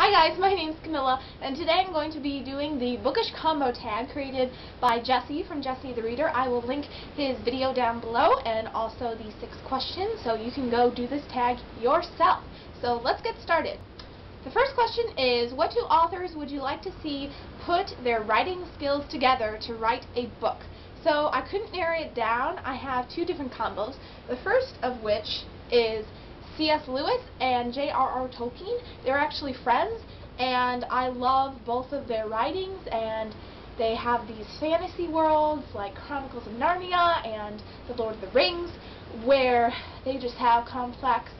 Hi guys, my name's Camilla, and today I'm going to be doing the bookish combo tag created by Jesse from Jesse the Reader. I will link his video down below and also the 6 questions so you can go do this tag yourself. So let's get started. The first question is, what two authors would you like to see put their writing skills together to write a book? So I couldn't narrow it down. I have 2 different combos. The first of which is C.S. Lewis and J.R.R. Tolkien. They're actually friends, and I love both of their writings, and they have these fantasy worlds like Chronicles of Narnia and The Lord of the Rings, where they just have complex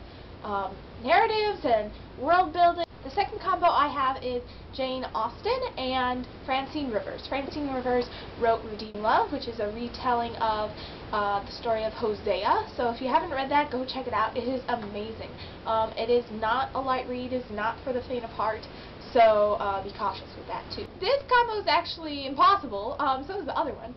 narratives and world building. The second combo I have is Jane Austen and Francine Rivers. Francine Rivers wrote Redeeming Love, which is a retelling of the story of Hosea. So if you haven't read that, go check it out. It is amazing. It is not a light read. It is not for the faint of heart. So be cautious with that too. This combo is actually impossible. So is the other one.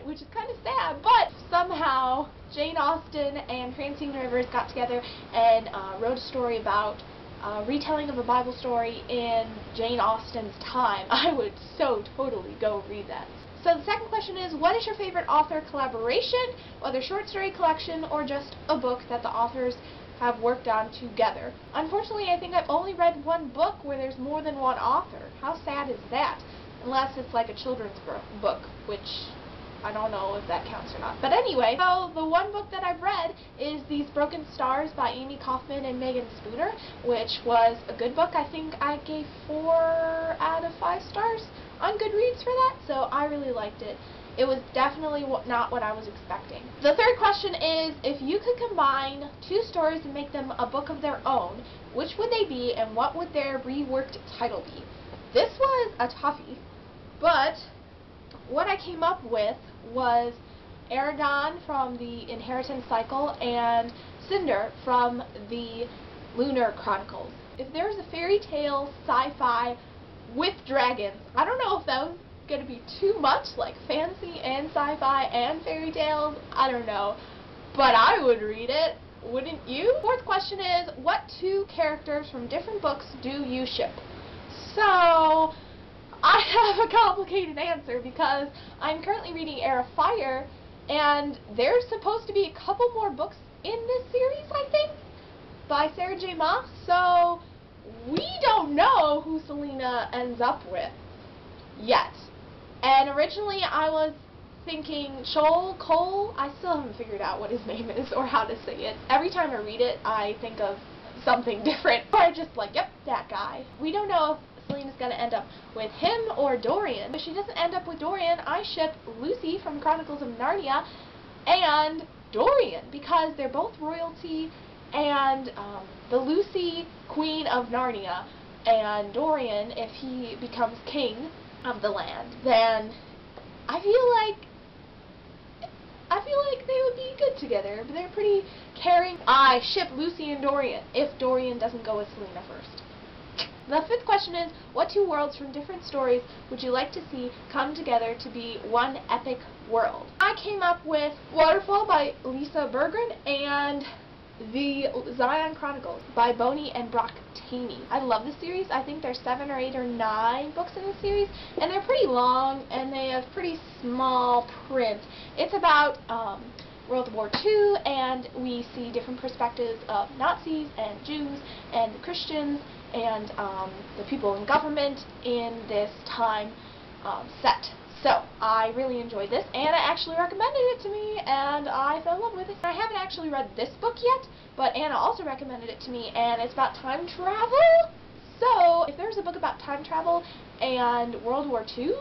Which is kind of sad, but somehow Jane Austen and Francine Rivers got together and wrote a story about retelling of a Bible story in Jane Austen's time. I would so totally go read that. So the second question is, what is your favorite author collaboration, whether short story collection or just a book that the authors have worked on together? Unfortunately, I think I've only read one book where there's more than one author. How sad is that? Unless it's like a children's book, which I don't know if that counts or not. But anyway, so the one book that I've read is These Broken Stars by Amy Kaufman and Megan Spooner, which was a good book. I think I gave 4 out of 5 stars on Goodreads for that, so I really liked it. It was definitely not what I was expecting. The third question is, if you could combine 2 stories and make them a book of their own, which would they be and what would their reworked title be? This was a toughie, but what I came up with was Aragon from the Inheritance Cycle and Cinder from the Lunar Chronicles. If there's a fairy tale sci-fi with dragons, I don't know if that was going to be too much, like fantasy and sci-fi and fairy tales, I don't know, but I would read it, wouldn't you? Fourth question is, what 2 characters from different books do you ship? So I have a complicated answer because I'm currently reading Heir of Fire, and there's supposed to be a couple more books in this series, I think, by Sarah J. Maas, so we don't know who Selena ends up with yet. And originally I was thinking Cole, I still haven't figured out what his name is or how to say it. Every time I read it, I think of something different, or I just like, yep, that guy. We don't know if Selena's going to end up with him or Dorian. If she doesn't end up with Dorian, I ship Lucy from Chronicles of Narnia and Dorian, because they're both royalty, and the Lucy, Queen of Narnia, and Dorian, if he becomes king of the land, then I feel like they would be good together. They're pretty caring. I ship Lucy and Dorian if Dorian doesn't go with Selena first. The fifth question is, what 2 worlds from different stories would you like to see come together to be one epic world? I came up with Waterfall by Lisa Bergren and The Zion Chronicles by Boney and Brock Taney. I love this series. I think there's 7 or 8 or 9 books in this series, and they're pretty long, and they have pretty small print. It's about World War II, and we see different perspectives of Nazis and Jews and the Christians and the people in government in this time set. So I really enjoyed this, and Anna actually recommended it to me, and I fell in love with it. I haven't actually read this book yet, but Anna also recommended it to me, and it's about time travel. So if there's a book about time travel and World War II,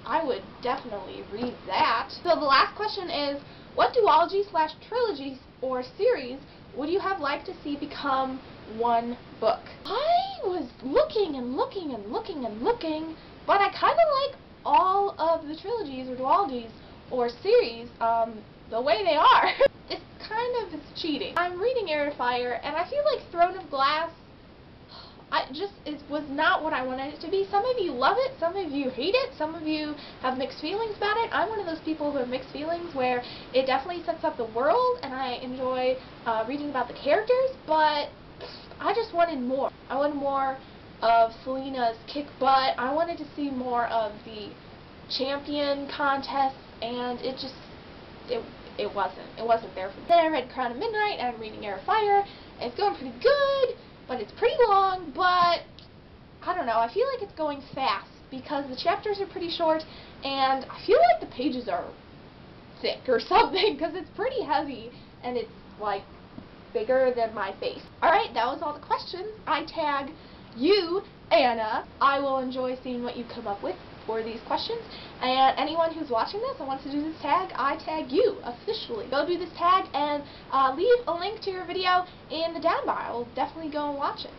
I would definitely read that. So the last question is, what duology / trilogy or series would you have liked to see become one book? I was looking and looking and looking and looking, but I kind of like all of the trilogies or duologies or series the way they are. It's kind of cheating. I'm reading Heir of Fire, and I feel like Throne of Glass, it was not what I wanted it to be. Some of you love it, some of you hate it, some of you have mixed feelings about it. I'm one of those people who have mixed feelings, where it definitely sets up the world, and I enjoy reading about the characters, but I just wanted more. I wanted more of Selena's kick butt. I wanted to see more of the champion contests, and it wasn't there for me. Then I read Crown of Midnight, and I'm reading Air of Fire, and it's going pretty good, but it's pretty long, but I don't know, I feel like it's going fast because the chapters are pretty short, and I feel like the pages are thick or something, because it's pretty heavy, and it's like bigger than my face. Alright, that was all the questions. I tag you, Anna. I will enjoy seeing what you come up with for these questions, and anyone who's watching this and wants to do this tag, I tag you officially. Go do this tag and leave a link to your video in the down bar. I will definitely go and watch it.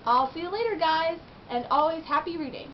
I'll see you later, guys, and always happy reading.